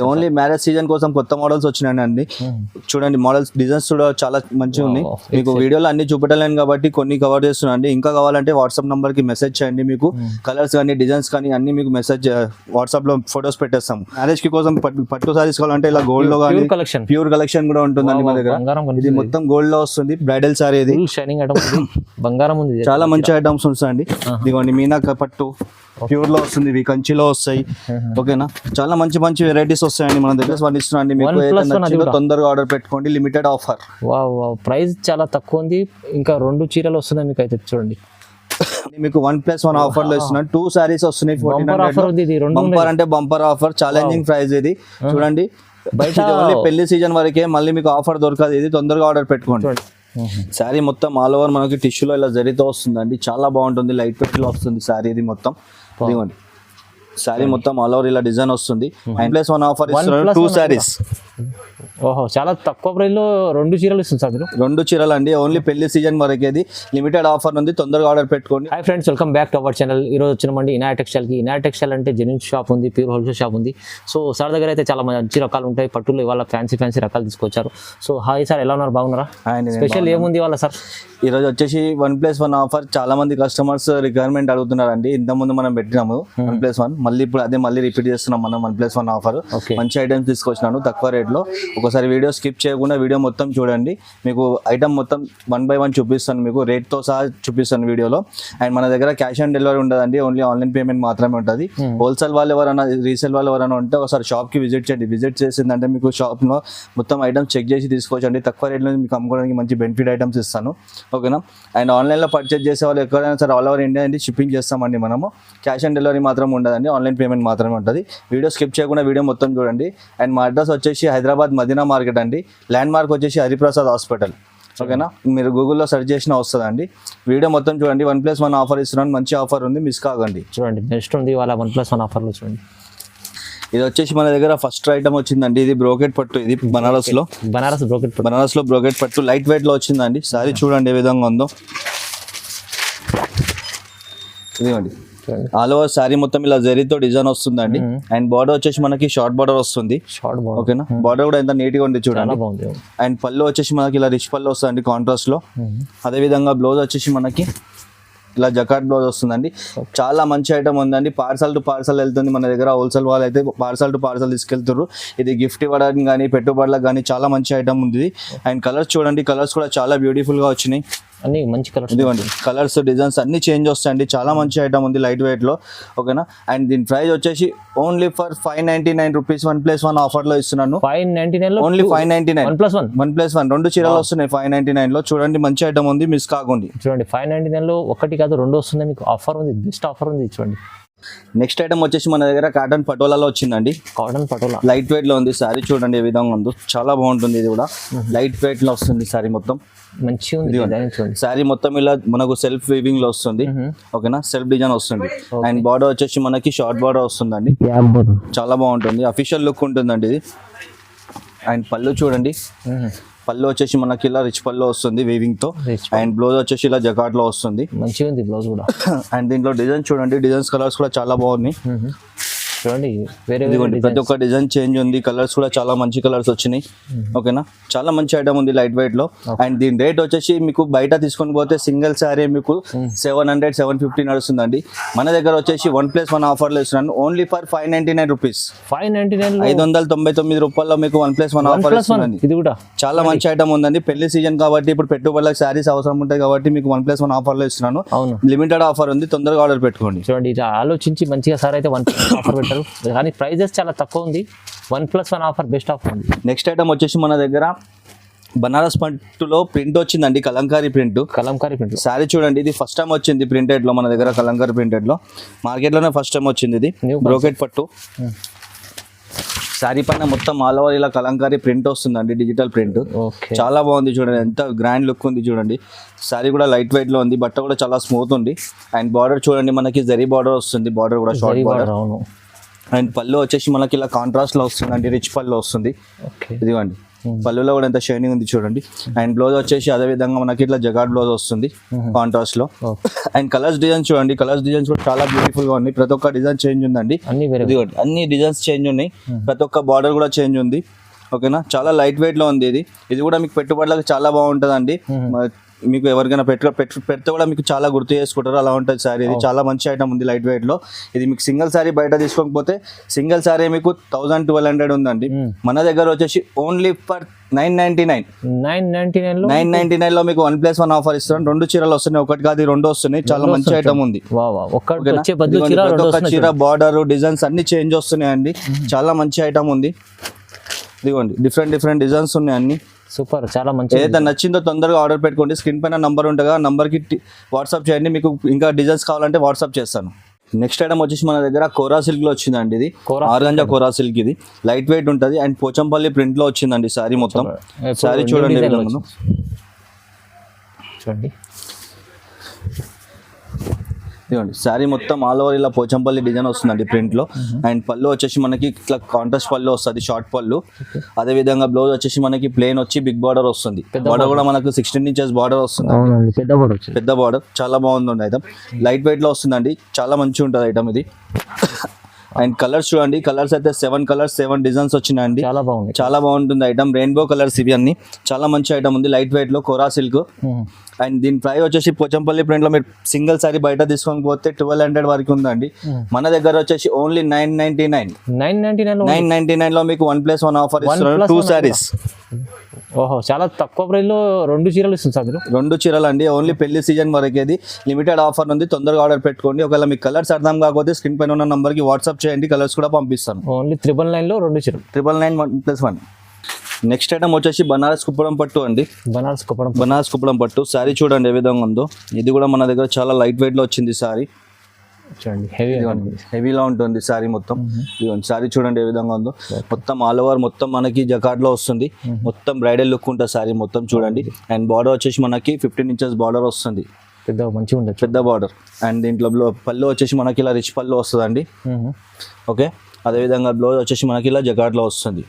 Only marriage season కోసం కొత్త models వచ్చినాయండి. చూడండి మోడల్స్ డిజైన్స్ కూడా చాలా మంచిగా ఉన్నాయి. మీకు వీడియోలో అన్ని చూపెట్టలేను కాబట్టి కొన్ని కవర్ చేస్తున్నాను అండి. ఇంకా కావాలంటే వాట్సాప్ నంబర్ కి మెసేజ్ చేయండి. మీకు కలర్స్ కానీ డిజైన్స్ కానీ అన్ని మీకు మెసేజ్ వాట్సాప్ లో ఫొటోస్ పెట్టేస్తాం. మ్యారేజ్ కి కోసం పట్టు సారీస్ కావాలంటే ఇలా గోల్డ్ లో కానీ ప్యూర్ కలెక్షన్ కూడా ఉంటుందండి మా దగ్గర. ఇది మొత్తం గోల్డ్ లో వస్తుంది. బ్రైడల్ సారీ ఇది షైనింగ్ బంగారం ఉంది. చాలా మంచి ఐటమ్స్ ఉంటాయండి. ఇదిగోండి మీనా పట్టు ప్యూర్ లో వస్తుంది. ఇవి కంచిలో వస్తాయి. ఓకేనా, చాలా మంచి మంచి వెరైటీస్ వస్తాయండి మన దగ్గర. ఇస్తున్నాండి మీకు తొందరగా ఆర్డర్ పెట్టుకోండి. Limited offer. ప్రైస్ చాలా తక్కువ ఉంది. ఇంకా 2 చీరలు వస్తున్నాయి మీకు అయితే చూడండి. మీకు 1+1 ఆఫర్ లో ఇస్తున్నాను. 2 సారీస్ వస్తున్నాయి. బంపర్ అంటే బంపర్ ఆఫర్. ఛాలెంజింగ్ ప్రైస్ ఇది. చూడంండి బయట పెళ్లి సీజన్ వరకే, మళ్ళీ మీకు ఆఫర్ దొరకదు. ఇది తొందరగా ఆర్డర్ పెట్టుకోండి. శారీ మొత్తం ఆల్ ఓవర్ మనకి టిష్యూలో ఇలా జరీతో వస్తుందండి. చాలా బాగుంటుంది. లైట్ వెయిట్ లో వస్తుంది శారీ. ఇది మొత్తం ఇదిగోండి శారీ మొత్తం ఆల్ ఓవర్ ఇలా డిజైన్ వస్తుంది. 1+1 ఆఫర్ ఇస్తున్నారు. 2 సారీస్. ఓహో, చాలా తక్కువ ప్రైస్ లో 2 చీరలు ఇస్తుంది సార్ మీరు. 2 చీరలు అండి. ఓన్లీ పెళ్లి సీజన్ వరకేది. లిమిటెడ్ ఆఫర్ ఉంది. తొందరగా ఆర్డర్ పెట్టుకోండి. Hi friends, welcome back to our channel. ఈ రోజు వచ్చినామండి ఇనాయా టెక్స్టైల్ కి. ఇనాయా టెక్స్టైల్ అంటే జెన్యూన్ షాప్ ఉంది, ప్యూర్ హోల్సేల్ షాప్ ఉంది. సో సార్ దగ్గర అయితే చాలా మంచి రకాలు ఉంటాయి. పట్టులో ఇవాళ ఫ్యాన్సీ రకాలు తీసుకొచ్చారు. సో హాయ్ సార్, ఎలా ఉన్నారు? బాగున్నారా? స్పెషల్ ఏముంది ఇవాళ సార్? ఈ రోజు వచ్చేసి 1+1 ఆఫర్. చాలా మంది కస్టమర్స్ రిక్వైర్మెంట్ అడుగుతున్నారండి. ఇంత ముందు మనం పెట్టినాము 1+1. మళ్ళీ ఇప్పుడు అదే మళ్ళీ రిపీట్ చేస్తున్నాం మనం 1+1 ఆఫర్. మంచి ఐటమ్స్ తీసుకొచ్చినాను తక్కువ రేట్ లో. ఒకసారి వీడియో స్కిప్ చేయకుండా వీడియో మొత్తం చూడండి. మీకు ఐటమ్ మొత్తం 1 by 1 చూపిస్తాను. మీకు రేట్ తో సహా చూపిస్తాను వీడియోలో. అండ్ మన దగ్గర క్యాష్ ఆన్ డెలివరీ ఉండదండి. ఓన్లీ ఆన్లైన్ పేమెంట్ మాత్రమే ఉంటుంది. హోల్సేల్ వాళ్ళు ఎవరైనా రీసేల్ వాళ్ళు ఎవరైనా ఉంటే ఒకసారి షాప్ కి విజిట్ చేయండి. విజిట్ చేసిందంటే మీకు షాప్ లో మొత్తం ఐటమ్స్ చెక్ చేసి తీసుకోవచ్చండి. తక్కువ రేట్లో మీకు అమ్ముకోవడానికి మంచి బెనిఫిట్ ఐటమ్స్ ఇస్తాను. ఓకేనా. అండ్ ఆన్లైన్లో పర్చేజ్ చేసే వాళ్ళు ఎక్కడైనా సరే ఆల్ ఓవర్ ఇండియా అండి షిప్పింగ్ చేస్తామండి మనము. క్యాష్ ఆన్ డెలివరీ మాత్రం ఉండదండి. ఆన్లైన్ పేమెంట్ మాత్రమే ఉంటుంది. వీడియో స్కిప్ చేయకుండా వీడియో మొత్తం చూడండి. అండ్ మా అడ్రస్ వచ్చేసి హైదరాబాద్ మదీనా మార్కెట్ అండి. ల్యాండ్ మార్క్ వచ్చేసి హరిప్రసాద్ హాస్పిటల్. ఓకేనా, మీరు గూగుల్లో సెర్చ్ చేసినా వస్తుందండి. వీడియో మొత్తం చూడండి. 1+1 ఆఫర్ ఇస్తున్నాను. మంచి ఆఫర్ ఉంది, మిస్ కాకండి. చూడండి బెస్ట్ ఉంది వాళ్ళ 1+1 ఆఫర్లో. చూడండి ఇది వచ్చేసి మన దగ్గర ఫస్ట్ ఐటమ్ వచ్చిందండి. ఇది బ్రోకెట్ పట్టు. ఇది బనారస్ లో బ్రోకెట్ పట్టు లైట్ వెయిట్ లో వచ్చిందండి. సారీ చూడండి ఏ విధంగా ఉందో. ఇదిగోండి ఆల్ ఓవర్ సారీ మొత్తం ఇలా జరీతో డిజైన్ వస్తుందండి. అండ్ బార్డర్ వచ్చేసి మనకి షార్ట్ బార్డర్ వస్తుంది. ఓకేనా, బార్డర్ కూడా ఎంత నీట్ గా ఉంది చూడండి. అండ్ పళ్ళు వచ్చేసి మనకి ఇలా రిచ్ పళ్ళు వస్తుంది కాంట్రాస్ట్ లో. అదే విధంగా బ్లౌజ్ వచ్చేసి మనకి ఇలా జకాట్ బ్లౌజ్ వస్తుందండి. చాలా మంచి ఐటమ్ ఉందండి. పార్సల్ టు పార్సల్ వెళ్తుంది మన దగ్గర. హోల్సేల్ వాళ్ళు అయితే పార్సల్ టు పార్సల్ తీసుకెళ్తారు. ఇది గిఫ్ట్ ఇవ్వడానికి కానీ పెట్టుబడులకు కానీ చాలా మంచి ఐటమ్ ఉంది. అండ్ కలర్స్ చూడండి, కలర్స్ కూడా చాలా బ్యూటిఫుల్ గా వచ్చినాయి. అన్ని మంచి కలర్స్. ఇదిగోండి కలర్స్ డిజైన్స్ అన్ని చేంజ్ వస్తాయండి. చాలా మంచి ఐటమ్ ఉంది లైట్ వెయిట్ లో. ఓకేనా. అండ్ దీని ప్రైస్ వచ్చేసి ఓన్లీ ఫర్ 599 రూపీస్ 1+1 ఆఫర్ లో ఇస్తున్నాను. 599 ఓన్లీ 599 1+1 2 చీరలు వస్తున్నాయి 599 లో. చూడండి మంచి ఐటమ్ ఉంది, మిస్ కాకండి. చూడండి 599 లో 1 కాదు 2 వస్తుంది మీకు. ఆఫర్ ఉంది, బెస్ట్ ఆఫర్ ఉంది. చూడండి నెక్స్ట్ ఐటమ్ వచ్చేసి మన దగ్గర కాటన్ పటోలాలో వచ్చిందండి. కాటన్ పటోలా లైట్ వెయిట్ లో ఉంది. సారీ చూడండి ఏ విధంగా ఉందో, చాలా బాగుంటుంది. ఇది కూడా లైట్ వెయిట్ లో వస్తుంది. సారీ మొత్తం మంచిగా ఉంది. సారీ మొత్తం ఇలా మనకు సెల్ఫ్ వీవింగ్ లో వస్తుంది. ఓకేనా, సెల్ఫ్ డిజైన్ వస్తుంది. అండ్ బార్డర్ వచ్చేసి మనకి షార్ట్ బార్డర్ వస్తుందండి. చాలా బాగుంటుంది, అఫీషియల్ లుక్ ఉంటుందండి ఇది. అండ్ పళ్ళు చూడండి, పళ్ళు వచ్చేసి మనకి ఇలా రిచ్ పళ్ళు వస్తుంది వీవింగ్ తో. అండ్ బ్లౌజ్ వచ్చేసి ఇలా జకాట్ లో వస్తుంది. మంచిగా ఉంది బ్లౌజ్ కూడా. అండ్ దీంట్లో డిజైన్ చూడండి, డిజైన్స్ కలర్స్ కూడా చాలా బాగున్నాయి. చూడండి ప్రతి ఒక్క డిజైన్ చేంజ్ ఉంది. కలర్స్ కూడా చాలా మంచి కలర్స్ వచ్చినాయి. ఓకేనా, చాలా మంచి ఐటమ్ ఉంది లైట్ వెయిట్ లో. అండ్ దీని రేట్ వచ్చేసి మీకు బయట తీసుకొని పోతే సింగిల్ శారీ మీకు 700-750 నడుస్తుందండి. మన దగ్గర వచ్చేసి 1+1 ఆఫర్ లో ఇస్తున్నాను. Only for 599 rupees. 599 రూపాయల్లో మీకు 1+1 ఆఫర్ ఇస్తున్నాను. ఇది కూడా చాలా మంచి ఐటమ్ ఉందండి. పెళ్లి సీజన్ కాబట్టి ఇప్పుడు పెట్టుబడులకు శారీస్ అవసరం ఉంటాయి కాబట్టి మీకు 1+1 ఆఫర్ లో ఇస్తున్నాను. లిమిటెడ్ ఆఫర్ ఉంది, తొందరగా ఆర్డర్ పెట్టుకోండి. చూడండి ఇది ఆలోచించి మంచిగా సార్ అయితే 1+1 ఆఫర్ పెట్టారు. కానీ ప్రైజెస్ చాలా తక్కువ ఉంది. 1+1 ఆఫర్ బెస్ట్ ఆఫర్ ఉంది. నెక్స్ట్ ఐటమ్ వచ్చేసి మన దగ్గర బనారస్ పట్టులో ప్రింట్ వచ్చిందండి. కలంకారీ ప్రింట్ సారీ చూడండి. ఇది ఫస్ట్ టైం వచ్చింది ప్రింటెడ్ లో మన దగ్గర. కలంకారీ ప్రింటెడ్ లో మార్కెట్ లోనే ఫస్ట్ టైం వచ్చింది. ఇది బ్రోకెట్ పట్టు. శారీ పైన మొత్తం ఆల్ ఓవర్ ఇలా కలంకారీ ప్రింట్ వస్తుందండి, డిజిటల్ ప్రింట్. చాలా బాగుంది చూడండి, ఎంత గ్రాండ్ లుక్ ఉంది చూడండి. శారీ కూడా లైట్ వెయిట్ లో ఉంది, బట్ట కూడా చాలా స్మూత్ ఉంది. అండ్ బార్డర్ చూడండి, మనకి జరీ బార్డర్ వస్తుంది. బార్డర్ కూడా షార్ట్ బార్డర్. అండ్ పళ్ళు వచ్చేసి మనకి ఇలా కాంట్రాస్ట్ లో వస్తుందండి, రిచ్ పళ్ళు వస్తుంది. ఇదిగోండి పళ్ళులో కూడా ఎంత షైనింగ్ ఉంది చూడండి. అండ్ బ్లౌజ్ వచ్చేసి అదే విధంగా మనకి ఇట్లా జగాడ్ బ్లౌజ్ వస్తుంది కాంట్రాస్ట్ లో. అండ్ కలర్స్ డిజైన్స్ చూడండి, కలర్స్ డిజైన్స్ కూడా చాలా బ్యూటిఫుల్ గా ఉన్నాయి. ప్రతి ఒక్క డిజైన్ చేంజ్ ఉందండి, అన్ని డిజైన్స్ చేంజ్ ఉన్నాయి. ప్రతి ఒక్క బార్డర్ కూడా చేంజ్ ఉంది. ఓకేనా, చాలా లైట్ వెయిట్ లో ఉంది. ఇది కూడా మీకు పెట్టుబడులకు చాలా బాగుంటదండి. మీకు ఎవరికైనా పెడితే కూడా మీకు చాలా గుర్తు చేసుకుంటారు, అలా ఉంటుంది శారీ. ఇది చాలా మంచి ఐటమ్ ఉంది లైట్ వెయిట్ లో. ఇది మీకు సింగిల్ శారీ బయట తీసుకోకపోతే సింగిల్ శారీ మీకు 1200 ఉందండి. మన దగ్గర వచ్చేసి ఓన్లీ ఫర్ 999 లో మీకు 1+1 ఆఫర్ ఇస్తున్నాం. 2 చీరలు వస్తున్నాయి, ఒకటి కాదు 2 వస్తున్నాయి. చాలా మంచి ఐటమ్ ఉంది. ఒక్క చీర బార్డర్ డిజైన్స్ అన్ని చేంజ్ వస్తున్నాయి అండి. చాలా మంచి ఐటమ్ ఉంది. ఇదిగోండి డిఫరెంట్ డిజైన్స్ ఉన్నాయి అన్ని. సూపర్, చాలా మంచి. ఏదైతే నచ్చిందో తొందరగా ఆర్డర్ పెట్టుకోండి. స్క్రీన్ పైన నంబర్ ఉంటుంది, నంబర్కి వాట్సాప్ చేయండి. మీకు ఇంకా డిజైన్స్ కావాలంటే వాట్సాప్ చేస్తాను. నెక్స్ట్ ఐటమ్ వచ్చేసి మన దగ్గర కోరా సిల్క్ లో వచ్చిందండి. ఇది ఆర్గంజా కోరా సిల్క్. ఇది లైట్ వెయిట్ ఉంటుంది అండ్ పోచంపల్లి ప్రింట్ లో వచ్చిందండి శారీ మొత్తం. శారీ చూడండి ఇదిగోండి శారీ మొత్తం ఆల్ ఓవర్ ఇలా పోచంపల్లి డిజైన్ వస్తుందండి ప్రింట్ లో. అండ్ పళ్ళు వచ్చేసి మనకి ఇట్లా కాంట్రాస్ట్ పళ్ళు వస్తుంది, షార్ట్ పళ్ళు. అదే విధంగా బ్లౌజ్ వచ్చేసి మనకి ప్లేన్ వచ్చి బిగ్ బార్డర్ వస్తుంది. బార్డర్ కూడా మనకు 16 inches బార్డర్ వస్తుంది, పెద్ద బార్డర్. చాలా బాగుంది ఐటమ్, లైట్ వెయిట్ లో వస్తుందండి. చాలా మంచిగా ఉంటుంది ఐటమ్ ఇది. అండ్ కలర్స్ చూడండి, కలర్స్ అయితే 7 కలర్స్ 7 డిజైన్స్ వచ్చినాయండి. చాలా బాగుంటుంది ఐటమ్. రెయిన్బో కలర్స్ ఇవి అన్ని. చాలా మంచి ఐటమ్ ఉంది లైట్ వెయిట్ లో, కోరా సిల్క్. అండ్ దీని ప్రైస్ వచ్చేసి పోచంపల్లి ప్రింట్ లో మీరు సింగిల్ సారీ బయట తీసుకొని పోతే 1200 వరకు ఉందండి. మన దగ్గర వచ్చేసి ఓన్లీ 999 లో మీకు 1+1 ఆఫర్ ఇస్తున్నారు. 2 sarees. ఓహో, చాలా తక్కువ ప్రైస్ లో 2 చీరలు ఇస్తుంది సార్. 2 చీరలు అండి, ఓన్లీ పెళ్లి సీజన్ వరకేది. లిమిటెడ్ ఆఫర్ ఉంది, తొందరగా ఆర్డర్ పెట్టుకోండి. ఒకవేళ మీకు కలర్స్ అర్థం కాకపోతే స్క్రీన్ పైన ఉన్న నంబర్ కి వాట్సాప్ చేయండి, కలర్స్ కూడా పంపిస్తాను. ఓన్లీ 999 లో 2 చీరలు. 999 1+1. నెక్స్ట్ ఐటమ్ వచ్చేసి బనారస్ కుప్పడం పట్టు అండి. బనారస్ కుప్పడం పట్టు శారీ చూడండి ఏ విధంగా ఉందో. ఇది కూడా మన దగ్గర చాలా లైట్ వెయిట్ లో వచ్చింది శారీ. చూడండి హెవీలో ఉంటుంది శారీ మొత్తం. శారీ చూడండి ఏ విధంగా ఉందో. మొత్తం ఆల్ ఓవర్ మొత్తం మనకి జకార్డ్ లో వస్తుంది. మొత్తం బ్రైడల్ లుక్ ఉంటుంది శారీ మొత్తం చూడండి. అండ్ బార్డర్ వచ్చేసి మనకి 15 inches బార్డర్ వస్తుంది, మంచిగా ఉంటుంది, పెద్ద బార్డర్. అండ్ దీంట్లో పళ్ళు వచ్చేసి మనకి ఇలా రిచ్ పళ్ళు వస్తుందండి. ఓకే, అదే విధంగా బ్లౌజ్ వచ్చేసి మనకి ఇలా జకార్డ్ లో వస్తుంది.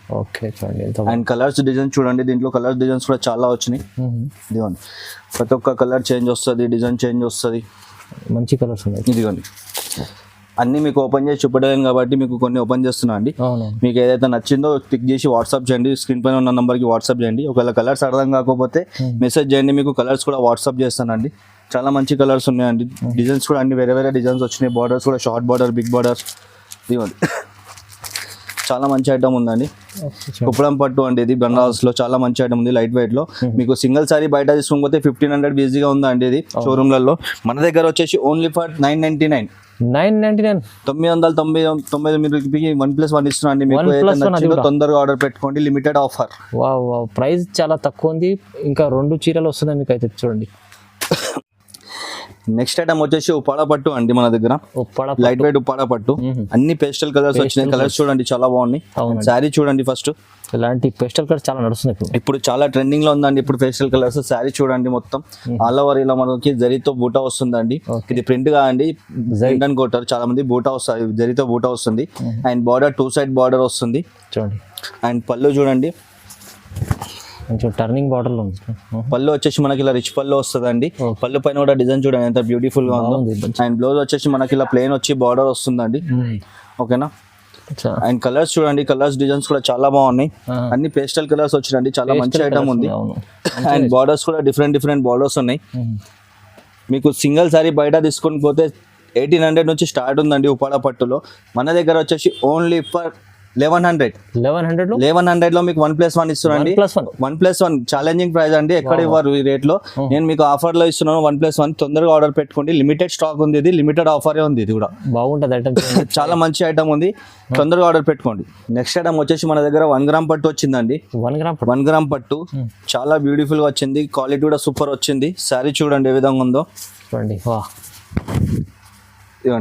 అండ్ కలర్స్ డిజైన్ చూడండి, దీంట్లో కలర్ డిజైన్స్ కూడా చాలా వచ్చినాయి. ఇదిగోండి ప్రతి ఒక్క కలర్ చేంజ్ వస్తుంది, డిజైన్ చేంజ్ వస్తుంది, మంచి కలర్స్ ఉన్నాయి. ఇదిగోండి అన్ని మీకు ఓపెన్ చేసి చూపడలేను కాబట్టి మీకు కొన్ని ఓపెన్ చేస్తున్నా అండి. మీకు ఏదైతే నచ్చిందో క్లిక్ చేసి వాట్సాప్ చేయండి, స్క్రీన్ పైన ఉన్న నంబర్కి వాట్సాప్ చేయండి. ఒకవేళ కలర్స్ అర్థం కాకపోతే మెసేజ్ చేయండి, మీకు కలర్స్ కూడా వాట్సాప్ చేస్తానండి. చాలా మంచి కలర్స్ ఉన్నాయండి. డిజైన్స్ కూడా అన్ని వేరే డిజైన్స్ వచ్చినాయి. బార్డర్స్ కూడా షార్ట్ బార్డర్, బిగ్ బార్డర్. ఇదిగోండి చాలా మంచి ఐటమ్ ఉందండి. కుప్పడం పట్టు అండి, ఇది బనారస్ లో చాలా మంచి ఐటమ్ ఉంది లైట్ వెయిట్ లో. మీకు సింగిల్ సారీ బయట తీసుకోకపోతే 1500 ఈజీగా ఉందండి ఇది షోరూమ్లలో. మన దగ్గర వచ్చేసి ఓన్లీ ఫర్ 999 999 మీరు 1+1 ఇస్తున్నాండి. మీకు నచ్చిందో తొందరగా ఆర్డర్ పెట్టుకోండి, లిమిటెడ్ ఆఫర్. ప్రైస్ చాలా తక్కువ ఉంది, ఇంకా 2 చీరలు వస్తున్నాయి మీకు అయితే చూడండి. నెక్స్ట్ ఐటమ్ వచ్చేసి ఉప్పాడ పట్టు అండి. మన దగ్గర లైట్ వెయిట్ ఉప్పాడ పట్టు, అన్ని పేస్టల్ కలర్స్ వచ్చినాయి. కలర్స్ చూడండి చాలా బాగున్నాయి. శారీ చూడండి ఫస్ట్, ఇలాంటి పేస్టల్ కలర్స్ చాలా నడుస్తున్నాయి ఇప్పుడు చాలా ట్రెండింగ్ లో ఉందండి ఇప్పుడు పేస్టల్ కలర్స్. శారీ చూడండి మొత్తం ఆల్ ఓవర్ ఇలా మనకి జరీతో బూటా వస్తుందండి. ఇది ప్రింట్ కాదండి, ఇండియన్ కోటర్. చాలా మంది బూటా వస్తుంది, జరీతో బూటా వస్తుంది. అండ్ బార్డర్ 2 side బార్డర్ వస్తుంది చూడండి. అండ్ పళ్ళు చూడండి కొంచెం టర్నింగ్ బార్డర్ లో ఉంది. పళ్ళు వచ్చేసి మనకి ఇలా రిచ్ పళ్ళు వస్తుందండి. పళ్ళు పైన కూడా డిజైన్ చూడండి ఎంత బ్యూటిఫుల్ గా ఉందో. అండ్ బ్లౌజ్ వచ్చేసి మనకి ఇలా ప్లెయిన్ వచ్చి బార్డర్ వస్తుందండి. ఓకేనా, అండ్ కలర్స్ చూడండి, కలర్స్ డిజైన్స్ కూడా చాలా బాగున్నాయి. అన్ని పేస్టల్ కలర్స్ వచ్చినాయండి, చాలా మంచి ఐటమ్ ఉంది. అండ్ బార్డర్స్ కూడా డిఫరెంట్ బార్డర్స్ ఉన్నాయి. మీకు సింగిల్ సారీ బయట తీసుకొని పోతే 1800 నుంచి స్టార్ట్ ఉందండి ఉప్పాడ పట్టులో. మన దగ్గర వచ్చేసి ఓన్లీ ఫర్ 1100 లో మీకు 1+1 ఇస్తున్నాండి. 1+1 ఛాలెంజింగ్ ప్రైస్ అండి, ఎక్కడ ఇవ్వరు ఈ రేట్ లో. నేను మీకు ఆఫర్ లో ఇస్తున్నాను 1+1. తొందరగా ఆర్డర్ పెట్టుకోండి, లిమిటెడ్ స్టాక్ ఉంది, ఇది లిమిటెడ్ ఆఫర్ ఉంది. ఇది కూడా బాగుంటుంది ఐటమ్, చాలా మంచి ఐటమ్ ఉంది, తొందరగా ఆర్డర్ పెట్టుకోండి. నెక్స్ట్ ఐటమ్ వచ్చేసి మన దగ్గర 1 గ్రామ్ పట్టు వచ్చిందండి. 1 గ్రామ్ పట్టు చాలా బ్యూటిఫుల్ గా వచ్చింది, క్వాలిటీ కూడా సూపర్ వచ్చింది. శారీ చూడండి ఏ విధంగా ఉందో చూడండి,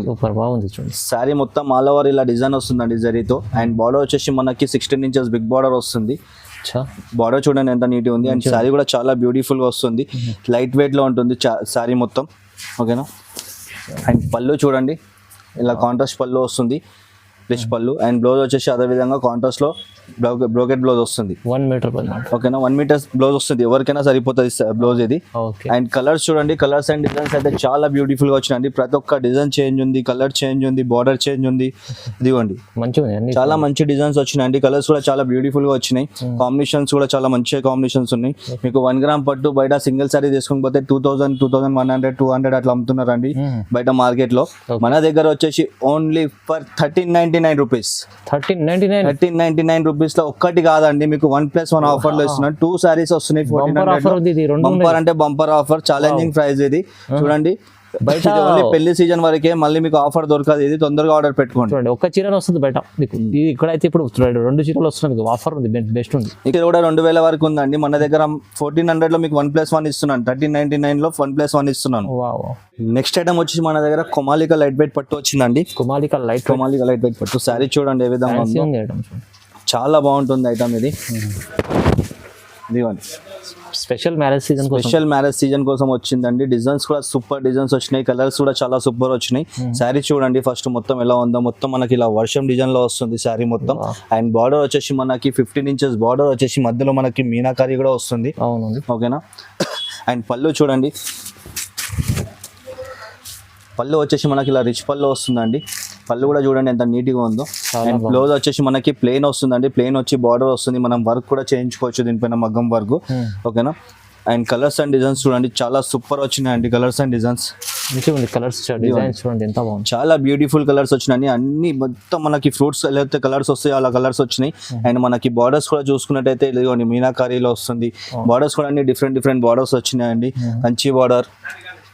సూపర్ బాగుంది చూడండి. శారీ మొత్తం ఆల్ ఓవర్ ఇలా డిజైన్ వస్తుందండి జరీతో. అండ్ బార్డర్ వచ్చేసి మనకి 16 inches బిగ్ బార్డర్ వస్తుంది. బార్డర్ చూడండి ఎంత నీట్ ఉంది. అండ్ శారీ కూడా చాలా బ్యూటిఫుల్ గా వస్తుంది, లైట్ వెయిట్ లో ఉంటుంది శారీ మొత్తం. ఓకేనా, అండ్ పళ్ళు చూడండి ఇలా కాంట్రాస్ట్ పళ్ళు వస్తుంది. రిచ్ పళ్ళు. అండ్ బ్లౌజ్ వచ్చేసి అదే విధంగా కాంట్రాస్ట్ లో బ్రోకెట్ బ్లౌజ్ వస్తుంది. 1 మీటర్ ఓకేనా, 1 మీటర్ బ్లౌజ్ వస్తుంది, ఎవరికైనా సరిపోతుంది బ్లౌజ్ ఇది. ఓకే. అండ్ కలర్స్ చూడండి, కలర్స్ అండ్ డిజైన్స్ అయితే చాలా బ్యూటిఫుల్ గా వచ్చినాయండి. ప్రతి ఒక్క డిజైన్ చేంజ్ ఉంది, కలర్ చేంజ్ ఉంది, బార్డర్ చేంజ్ ఉంది. ఇదిగోండి మంచిగా చాలా మంచి డిజైన్స్ వచ్చినాయండి. కలర్స్ కూడా చాలా బ్యూటిఫుల్ గా వచ్చినాయి. కాంబినేషన్స్ కూడా చాలా మంచి కాంబినేషన్స్ ఉన్నాయి. మీకు 1 గ్రామ్ పట్టు బయట సింగిల్ సారీ తీసుకుని పోతే 2000, 2100, 200 అట్లా అమ్ముతున్నారండి బయట మార్కెట్ లో. మన దగ్గర వచ్చేసి ఓన్లీ ఫర్ 1399 రూపీస్. 1399 రూపీస్ లో ఒక్కటి కాదండి, మీకు 1+1 ఆఫర్ లో ఇస్తున్నాను. 2 సారీస్ వస్తున్నాయి 1400. బంపర్ అంటే బంపర్ ఆఫర్, ఛాలెంజింగ్ ప్రైస్ ఇది. చూడండి బయట ఓన్లీ పెళ్లి సీజన్ వరకే, మళ్ళీ మీకు ఆఫర్ దొరకదు. ఇది తొందరగా ఆర్డర్ పెట్టుకోండి. చూడండి ఒక్క చీర వస్తుంది బయట మీకు, ఇది ఇక్కడైతే ఇప్పుడు 2 చీరలు వస్తున్నాయి, ఆఫర్ ఉంది, బెస్ట్ ఉంది. ఇక్కడ కూడా 2000 వరకు ఉందండి. మన దగ్గర 1400 లో మీకు 1+1 ఇస్తున్నాను, 1399 లో 1+1 ఇస్తున్నాను. నెక్స్ట్ ఐటమ్ వచ్చి మన దగ్గర కొమాలిక లైట్ వెయిట్ పట్టు వచ్చిందండి. కొమాలిక లైట్ వెయిట్ పట్టు శారీ చూడండి ఏ విధంగా ఉందో, చాలా బాగుంటుంది ఐటమ్ ఇది. ఇదిగోండి స్పెషల్ మ్యారేజ్ సీజన్ కోసం వచ్చిందండి. డిజైన్స్ కూడా సూపర్ డిజైన్స్ వచ్చినాయి, కలర్స్ కూడా చాలా సూపర్ వచ్చినాయి. శారీ చూడండి ఫస్ట్ మొత్తం ఎలా ఉందో, మొత్తం మనకి ఇలా వర్షం డిజైన్ లో వస్తుంది శారీ మొత్తం. అండ్ బార్డర్ వచ్చేసి మనకి 15 ఇంచెస్ బార్డర్ వచ్చేసి మధ్యలో మనకి మీనాకారి కూడా వస్తుంది. ఓకేనా. అండ్ పళ్ళు చూడండి, పళ్ళు వచ్చేసి మనకి ఇలా రిచ్ పళ్ళు వస్తుందండి. పళ్ళు కూడా చూడండి ఎంత నీట్గా ఉందో. అండ్ బ్లౌజ్ వచ్చేసి మనకి ప్లెయిన్ వస్తుందండి, ప్లెయిన్ వచ్చి బార్డర్ వస్తుంది. మనం వర్క్ కూడా చేయించుకోవచ్చు దీనిపైన, మగ్గం వర్క్. ఓకేనా. అండ్ కలర్స్ అండ్ డిజైన్స్ చూడండి చాలా సూపర్ వచ్చినాయండి. కలర్స్ అండ్ డిజైన్స్ చూడండి ఎంత బాగుంది, చాలా బ్యూటిఫుల్ కలర్స్ వచ్చినాయి. అన్ని మొత్తం మనకి ఫ్రూట్స్ ఎలా అయితే కలర్స్ వస్తాయి అలా కలర్స్ వచ్చినాయి. అండ్ మనకి బార్డర్స్ కూడా చూసుకున్నట్టయితే ఇదిగోండి మీనాకారీలో వస్తుంది. బార్డర్స్ కూడా అన్ని డిఫరెంట్ బార్డర్స్ వచ్చినాయండి. కంచి బార్డర్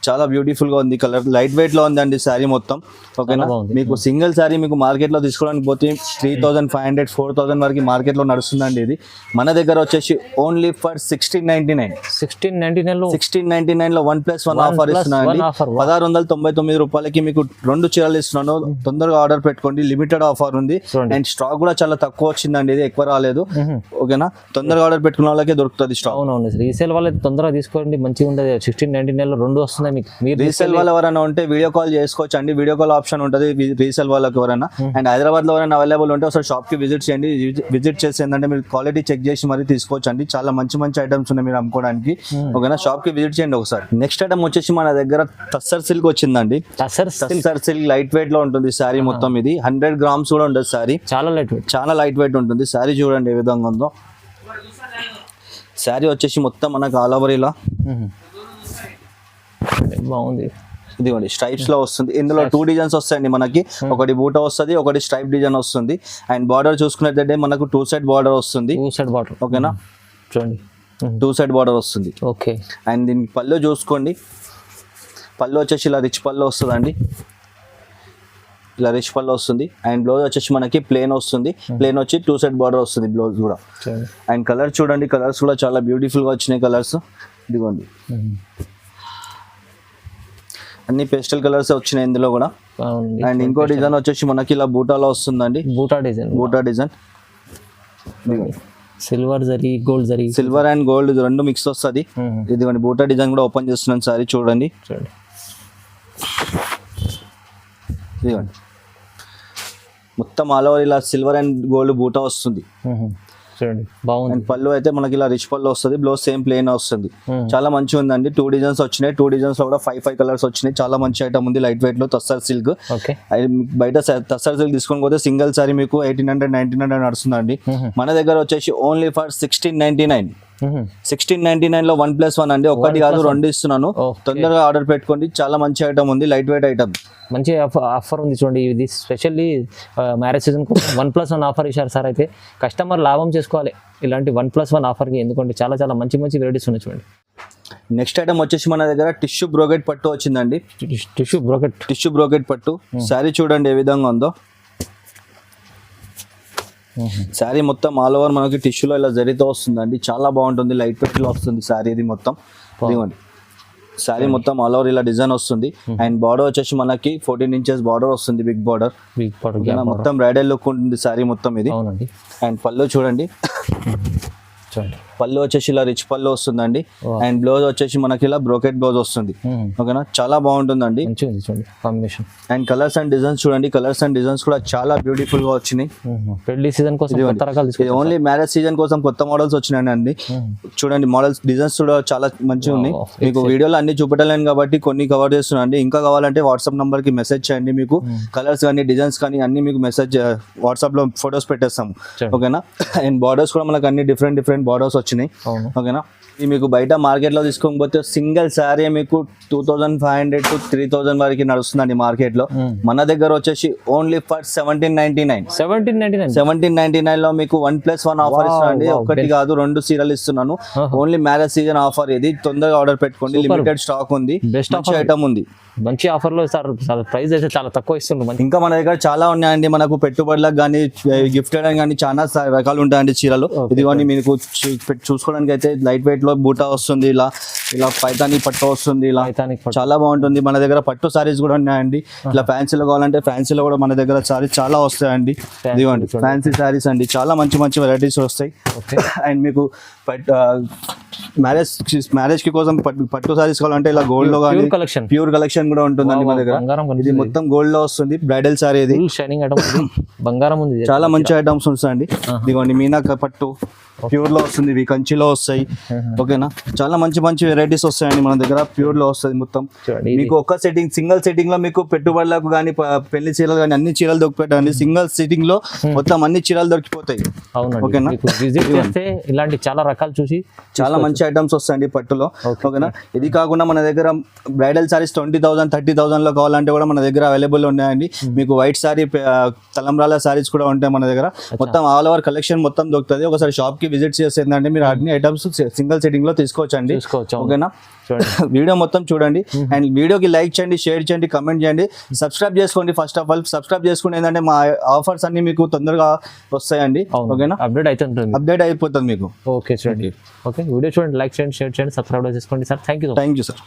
చాలా బ్యూటిఫుల్ గా ఉంది. కలర్ లైట్ వెయిట్ లో ఉందండి శారీ మొత్తం. ఓకేనా. మీకు సింగిల్ శారీ మీకు మార్కెట్ లో తీసుకోవడానికి పోతే 3500, 4000 వరకు మార్కెట్ లో నడుస్తుందండి. ఇది మన దగ్గర వచ్చేసి ఓన్లీ ఫర్ 1699 లో 1+1 ఆఫర్ ఇస్తున్నానండి. 1699 రూపాయలకి మీకు 2 చీరలు ఇస్తున్నాను. తొందరగా ఆర్డర్ పెట్టుకోండి, లిమిటెడ్ ఆఫర్ ఉంది. అండ్ స్టాక్ కూడా చాలా తక్కువ వచ్చిందండి, ఇది ఎక్కువ రాలేదు. ఓకేనా. తొందరగా ఆర్డర్ పెట్టుకున్న వాళ్ళకే దొరుకుతుంది స్టాక్. అవునవును, రీసేల్ వాళ్ళకి తొందరగా తీసుకోండి, మంచిగా ఉండదు. 1699 లో 2 వస్తున్నాయి. రీసేల్ వాళ్ళు ఎవరైనా ఉంటే వీడియో కాల్ చేసుకోవచ్చు అండి, వీడియో కాల్ ఆప్షన్ ఉంటుంది రీసేల్ వాళ్ళకి ఎవరైనా. అండ్ హైదరాబాద్ లో ఎవరైనా అవైలబుల్ ఉంటే ఒకసారి షాప్ కి విజిట్ చేయండి. విజిట్ చేసి ఏంటంటే మీరు క్వాలిటీ చెక్ చేసి మరి తీసుకోవచ్చు అండి. చాలా మంచి ఐటమ్స్ ఉన్నాయి మీరు అమ్ముకోవడానికి. ఓకేనా. షాప్ కి విజిట్ చేయండి ఒకసారి. నెక్స్ట్ ఐటమ్ వచ్చేసి మన దగ్గర టస్సర్ సిల్క్ వచ్చిందండి. టస్సర్ సిల్క్ లైట్ వెయిట్ లో ఉంటుంది శారీ మొత్తం. ఇది 100 గ్రామ్స్ కూడా ఉంటుంది శారీ, చాలా లైట్ వెయిట్ ఉంటుంది. శారీ చూడండి ఏ విధంగా ఉందో. శారీ వచ్చేసి మొత్తం మనకు ఆల్ ఓవర్ ఇలా బాగుంది. ఇదిగోండి స్ట్రైప్స్ లో వస్తుంది. ఇందులో 2 డిజైన్స్ వస్తాయండి మనకి, ఒకటి బూటా వస్తుంది, ఒకటి స్ట్రైప్ డిజైన్ వస్తుంది. అండ్ బార్డర్ చూసుకున్నట్లయితే మనకు 2 సైడ్ బార్డర్ వస్తుంది. ఓకేనా. చూడండి 2 సైడ్ బార్డర్ వస్తుంది. ఓకే. అండ్ దీని పళ్ళు చూసుకోండి, పళ్ళు వచ్చేసి ఇలా రిచ్ పళ్ళు వస్తుందండి, ఇలా రిచ్ పళ్ళు వస్తుంది. అండ్ బ్లౌజ్ వచ్చేసి మనకి ప్లేన్ వస్తుంది, ప్లేన్ వచ్చి 2 సైడ్ బార్డర్ వస్తుంది బ్లౌజ్ కూడా. అండ్ కలర్ చూడండి, కలర్స్ కూడా చాలా బ్యూటిఫుల్ గా వచ్చినాయి కలర్స్. ఇదిగోండి అన్ని పేస్టల్ కలర్స్ వచ్చినాయి ఇందులో కూడా. అండ్ ఇంకో డిజైన్ వచ్చేసి మనకి ఇలా బూటాలో వస్తుందండి, బూటా design. Silver and gold 2 mix వస్తుంది. ఇదిగోండి బూటా డిజైన్ కూడా ఓపెన్ చేస్తున్నాను సారీ చూడండి. ఇదిగోండి మొత్తం ఆల్ ఓవర్ ఇలా సిల్వర్ అండ్ గోల్డ్ బూటా వస్తుంది. చూడండి బాగుంది. అండ్ పళ్ళు అయితే మనకి ఇలా రిచ్ పళ్ళు వస్తుంది, బ్లౌజ్ సేమ్ ప్లేన్ వస్తుంది. చాలా మంచిగా ఉందండి. 2 డిజైన్స్ వచ్చినాయి, 2 డిజైన్స్ లో కూడా 5 కలర్స్ వచ్చినాయి. చాలా మంచి ఐటమ్ ఉంది, లైట్ వెయిట్ లో టస్సర్ సిల్క్. బయట టస్సర్ సిల్క్ తీసుకొని పోతే సింగిల్ సారీ మీకు 1800, 1900 నడుస్తుందండి. మన దగ్గర వచ్చేసి ఓన్లీ ఫర్ 1699 లో 1+1 అండి, ఒకటి కాదు 2 ఇస్తున్నాను. తొందరగా ఆర్డర్ పెట్టుకోండి, చాలా మంచి ఐటమ్ ఉంది, లైట్ వెయిట్ ఐటమ్. మంచి ఆఫర్ ఉంది చూడండి. ఇది స్పెషల్లీ మ్యారేజ్ సీజన్ 1+1 ఆఫర్ ఇచ్చారు సార్. అయితే కస్టమర్ లాభం చేసుకోవాలి ఇలాంటి 1+1 ఆఫర్కి, ఎందుకంటే చాలా మంచి వెరైటీస్ ఉన్నాయి చూడండి. నెక్స్ట్ ఐటమ్ వచ్చేసి మన దగ్గర టిష్యూ బ్రోకెట్ పట్టు వచ్చిందండి. టిష్యూ బ్రోకెట్ పట్టు శారీ చూడండి ఏ విధంగా ఉందో. శారీ మొత్తం ఆల్ ఓవర్ మనకి టిష్యూలో ఇలా జరీతో వస్తుందండి, చాలా బాగుంటుంది, లైట్ వెయిట్ లో వస్తుంది శారీ. ఇది మొత్తం ఇదిగోండి శారీ మొత్తం ఆల్ ఓవర్ ఇలా డిజైన్ వస్తుంది. అండ్ బార్డర్ వచ్చేసి మనకి 14 ఇంచెస్ బార్డర్ వస్తుంది, బిగ్ బార్డర్. మొత్తం బ్రైడల్ లుక్ ఉంటుంది శారీ మొత్తం ఇది. అండ్ పళ్ళు చూడండి, చూడండి పళ్ళు వచ్చేసి ఇలా రిచ్ పళ్ళు వస్తుందండి. Wow. అండ్ బ్లౌజ్ వచ్చేసి మనకి ఇలా బ్రోకెట్ బ్లౌజ్ వస్తుంది. ఓకేనా, చాలా బాగుంటుందండి. మంచిగా ఉంది చూడండి combination. And colours and designs చూడండి, కలర్స్ అండ్ డిజైన్స్ కూడా చాలా బ్యూటిఫుల్ గా వచ్చినాయి. పెళ్లి సీజన్ కోసం కొత్త రకాలు ఇది ఓన్లీ మ్యారేజ్ సీజన్ కోసం కొత్త మోడల్స్ వచ్చినాయండి. చూడండి మోడల్స్ డిజైన్స్ కూడా చాలా మంచిగా ఉన్నాయి. మీకు వీడియోలో అన్ని చూపెట్టలేను కాబట్టి కొన్ని కవర్ చేస్తున్నాను. ఇంకా కావాలంటే వాట్సాప్ నంబర్ కి మెసేజ్ చేయండి. మీకు కలర్స్ కానీ డిజైన్స్ కానీ అన్ని మీకు మెసేజ్ వాట్సాప్ లో ఫొటోస్ పెట్టేస్తాము. ఓకేనా, అండ్ బార్డర్స్ కూడా మనకు అన్ని డిఫరెంట్ బార్డర్స్ వచ్చినాయి. ఓకేనా, ఇది మీకు బయట మార్కెట్ లో తీసుకోకపోతే సింగిల్ శారీ మీకు 2500 to 3000 వరకు నడుస్తుందండి మార్కెట్ లో. మన దగ్గర వచ్చేసి ఓన్లీ ఫర్ 1799 లో మీకు 1+1 ఆఫర్ ఇస్తున్నాండి. ఒకటి కాదు 2 చీరలు ఇస్తున్నాను. ఓన్లీ మ్యారేజ్ సీజన్ ఆఫర్ ఇది. తొందరగా ఆర్డర్ పెట్టుకోండి, లిమిటెడ్ స్టాక్ ఉంది, బెస్ట్ ఐటమ్ ఉంది. మంచి ఆఫర్ లో సార్ ప్రైస్ అయితే చాలా తక్కువ ఇస్తున్నారు. ఇంకా మన దగ్గర చాలా ఉన్నాయండి. మనకు పెట్టుబడులకు కానీ గిఫ్ట్ కానీ చాలా రకాలు ఉంటాయండి చీరలు. ఇదిగోండి మీకు చూసుకోవడానికి అయితే లైట్ వెయిట్ లో బూటా వస్తుంది, ఇలా పైతాని పట్టు వస్తుంది, ఇలా చాలా బాగుంటుంది. మన దగ్గర పట్టు సారీస్ కూడా ఉన్నాయండి. ఇలా ఫ్యాన్సీలో కావాలంటే ఫ్యాన్సీలో కూడా మన దగ్గర సారీస్ చాలా వస్తాయండి. ఇదిగోండి ఫ్యాన్సీ సారీస్ అండి, చాలా మంచి వెరైటీస్ వస్తాయి. అండ్ మీకు మ్యారేజ్ కి కోసం పట్టు సారీస్ కావాలంటే ఇలా గోల్డ్ లో కానీ ప్యూర్ కలెక్షన్ కూడా ఉంటుందండి మన దగ్గర. ఇది మొత్తం గోల్డ్ లో వస్తుంది, బ్రైడల్ సారీ ఇది. షైనింగ్ ఐటమ్ బంగారం ఉంది, చాలా మంచి ఐటమ్స్ ఉంటాయండి. ఇదిగోండి మీనా పట్టు ప్యూర్ లో వస్తుంది, ఇవి కంచిలో వస్తాయి. ఓకేనా, చాలా మంచి వెరైటీస్ వస్తాయండి మన దగ్గర. ప్యూర్ లో వస్తుంది మొత్తం. మీకు ఒక సెట్టింగ్ సింగిల్ సెట్టింగ్ లో మీకు పెట్టుబడులకు కానీ పెళ్లి చీరలు కానీ అన్ని చీరలు దొరికిపోతాయండి. సింగిల్ సెట్టింగ్ లో మొత్తం అన్ని చీరలు దొరికిపోతాయి. ఓకేనా, ఇలాంటి చాలా రకాలు చూసి చాలా మంచి ఐటమ్స్ వస్తాయండి పట్టులో. ఓకేనా, ఇది కాకుండా మన దగ్గర బ్రైడల్ సారీస్ 20,000 30,000 లో కావాలంటే కూడా మన దగ్గర అవైలబుల్ ఉన్నాయండి. మీకు వైట్ సారీ తలంబ్రాల సారీస్ కూడా ఉంటాయి మన దగ్గర. మొత్తం ఆల్ ఓవర్ కలెక్షన్ మొత్తం దొరుకుతుంది. ఒకసారి షాప్ కి విజిట్ చేసేందంటే మీరు అన్ని ఐటమ్స్ సింగిల్ సెట్టింగ్ లో తీసుకోవచ్చండి. ఓకేనా, వీడియో మొత్తం చూడండి. అండ్ వీడియోకి లైక్ చేయండి, షేర్ చేయండి, కమెంట్ చేయండి, సబ్స్క్రైబ్ చేసుకోండి. ఫస్ట్ ఆఫ్ ఆల్ సబ్స్క్రైబ్ చేసుకుంటే ఏంటంటే మా ఆఫర్స్ అన్ని మీకు తొందరగా వస్తాయండి. ఓకేనా, అప్డేట్ అయిపోతుంది మీకు. ఓకే చూడండి, ఓకే వీడియో చూడండి, లైక్ చేయండి, షేర్ చేయండి, సబ్స్క్రైబ్ చేసుకోండి సార్. Thank you sir.